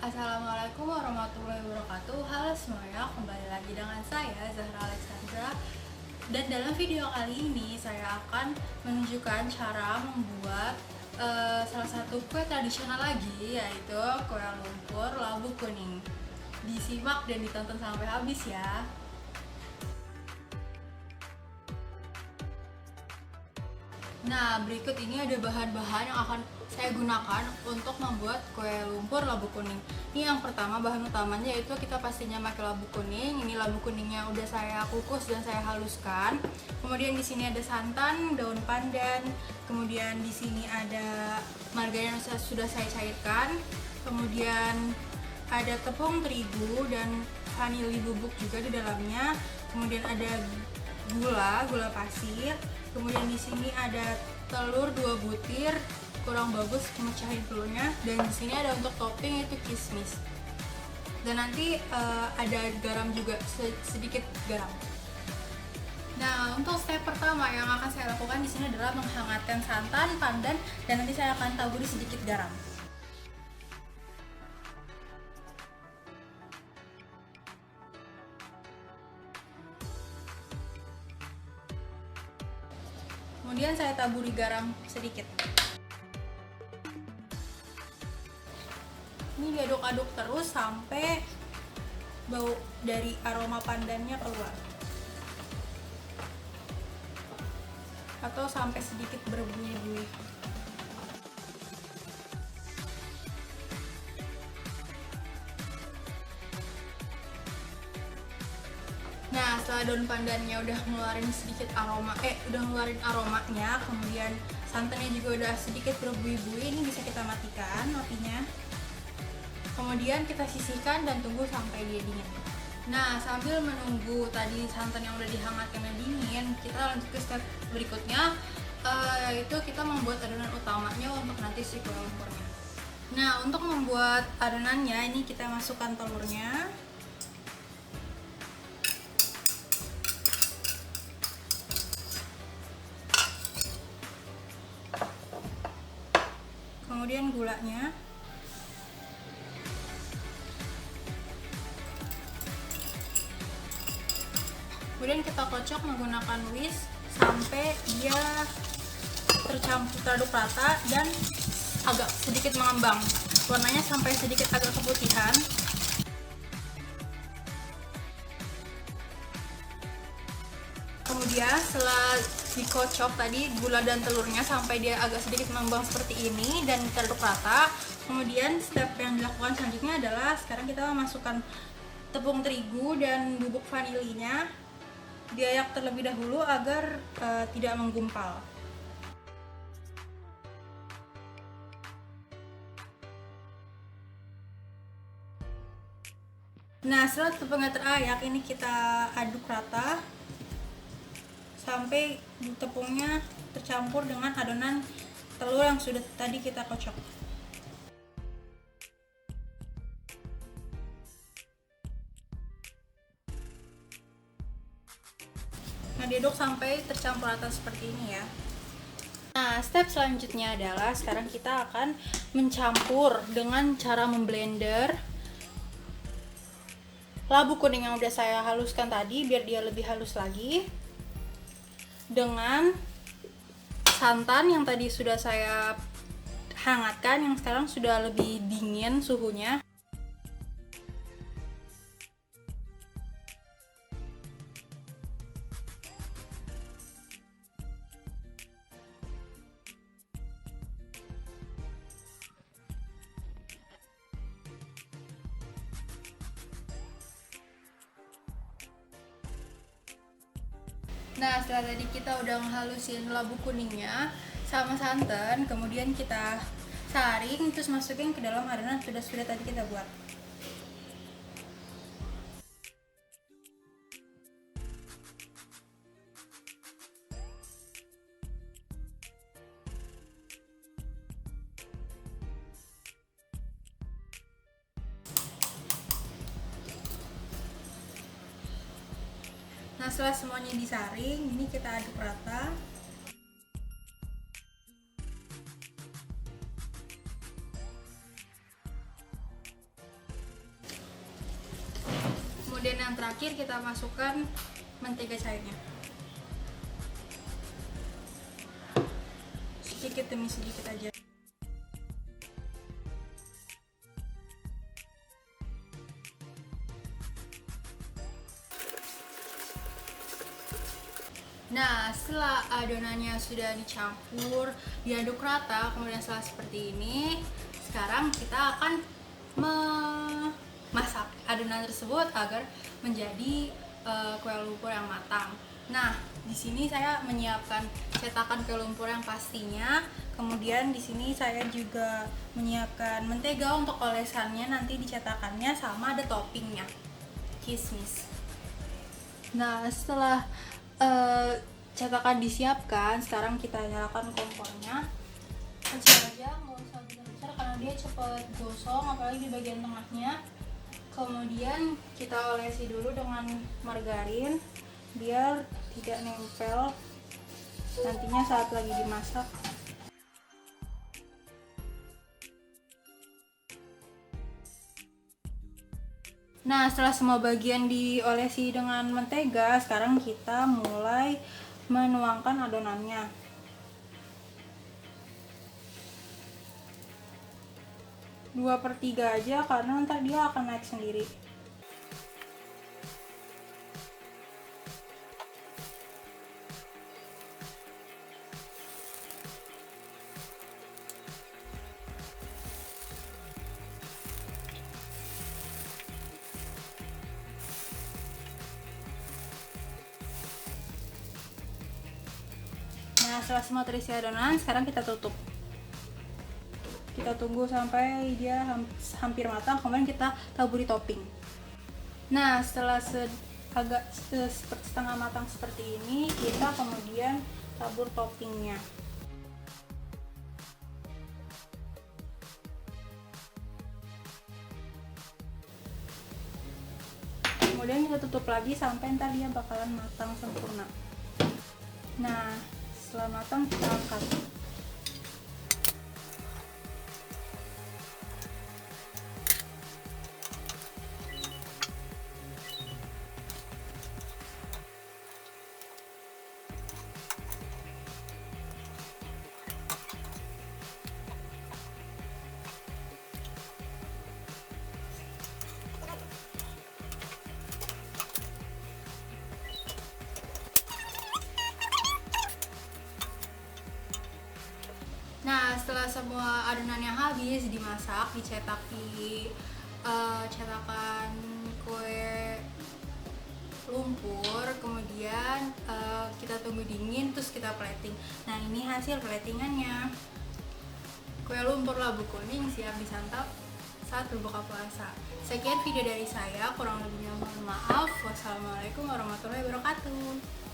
Assalamualaikum warahmatullahi wabarakatuh. Halo semuanya, kembali lagi dengan saya Zahra Alexandra. Dan dalam video kali ini saya akan menunjukkan cara membuat salah satu kue tradisional lagi, yaitu kue lumpur labu kuning. Disimak dan ditonton sampai habis ya. Nah, berikut ini ada bahan-bahan yang akan saya gunakan untuk membuat kue lumpur labu kuning. Ini yang pertama, bahan utamanya yaitu kita pastinya pakai labu kuning. Ini labu kuningnya udah saya kukus dan saya haluskan. Kemudian di sini ada santan, daun pandan. Kemudian di sini ada margarin yang sudah saya cairkan. Kemudian ada tepung terigu dan vanili bubuk juga di dalamnya. Kemudian ada gula pasir. Kemudian di sini ada telur 2 butir, kurang bagus mecahin telurnya. Dan di sini ada untuk topping itu kismis. Dan nanti ada garam juga, sedikit garam. Nah, untuk step pertama yang akan saya lakukan di sini adalah menghangatkan santan, pandan, dan nanti saya akan taburi sedikit garam. Kemudian saya taburi garam sedikit. Ini diaduk-aduk terus sampai bau dari aroma pandannya keluar, atau sampai sedikit berbuih-buih. Nah, setelah daun pandannya udah ngeluarin sedikit aromanya, kemudian santannya juga udah sedikit berbuih-buih, ini bisa kita matikan apinya. Kemudian kita sisihkan dan tunggu sampai dia dingin. Nah, sambil menunggu tadi santan yang udah dihangatkan dingin, kita lanjut ke step berikutnya, yaitu kita membuat adonan utamanya untuk nanti si kue lumpurnya. Nah, untuk membuat adonannya ini kita masukkan telurnya. Kemudian gulanya. Kemudian kita kocok menggunakan whisk sampai dia teraduk rata dan agak sedikit mengembang. Warnanya sampai sedikit agak keputihan. Kemudian setelah dikocok tadi gula dan telurnya sampai dia agak sedikit mengembang seperti ini dan teraduk rata, kemudian step yang dilakukan selanjutnya adalah sekarang kita memasukkan tepung terigu dan bubuk vanilinya. Diayak terlebih dahulu agar tidak menggumpal. Nah, setelah tepungnya terayak, ini kita aduk rata sampai tepungnya tercampur dengan adonan telur yang sudah tadi kita kocok. Nah, diaduk sampai tercampur rata seperti ini ya. Nah, step selanjutnya adalah sekarang kita akan mencampur dengan cara memblender labu kuning yang udah saya haluskan tadi biar dia lebih halus lagi, dengan santan yang tadi sudah saya hangatkan yang sekarang sudah lebih dingin suhunya. Nah, setelah tadi kita udah ngehalusin labu kuningnya sama santan, kemudian kita saring terus masukin ke dalam adonan sudah tadi kita buat. Nah, setelah semuanya disaring, ini kita aduk rata. yang terakhir kita masukkan mentega cairnya. Sedikit demi sedikit aja. Nah, setelah adonannya sudah dicampur, diaduk rata, kemudian setelah seperti ini, sekarang kita akan memasak adonan tersebut agar menjadi kue lumpur yang matang. Nah, di sini saya menyiapkan cetakan kue lumpur yang pastinya. Kemudian di sini saya juga menyiapkan mentega untuk olesannya nanti di cetakannya, sama ada toppingnya, kismis. Nah, setelah cetakan disiapkan, sekarang kita nyalakan kompornya kecil aja, nggak usah besar karena dia cepat gosong, apalagi di bagian tengahnya. Kemudian kita olesi dulu dengan margarin biar tidak nempel nantinya saat lagi dimasak. Nah, setelah semua bagian diolesi dengan mentega, sekarang kita mulai menuangkan adonannya. Dua per 3 aja karena ntar dia akan naik sendiri. Nah, setelah semua terisi adonan, sekarang kita tutup. Kita tunggu sampai dia hampir matang, kemudian kita taburi topping. Nah, setelah agak setengah matang seperti ini, kita kemudian tabur toppingnya. Kemudian kita tutup lagi sampai ntar dia bakalan matang sempurna. Nah, setelah matang kita angkat. Nah, setelah semua adonannya habis dimasak, dicetak di cetakan kue lumpur, kemudian kita tunggu dingin, terus kita plating. Nah, ini hasil platingannya. Kue lumpur labu kuning siap disantap saat berbuka puasa. Sekian video dari saya, kurang lebihnya mohon maaf. Wassalamualaikum warahmatullahi wabarakatuh.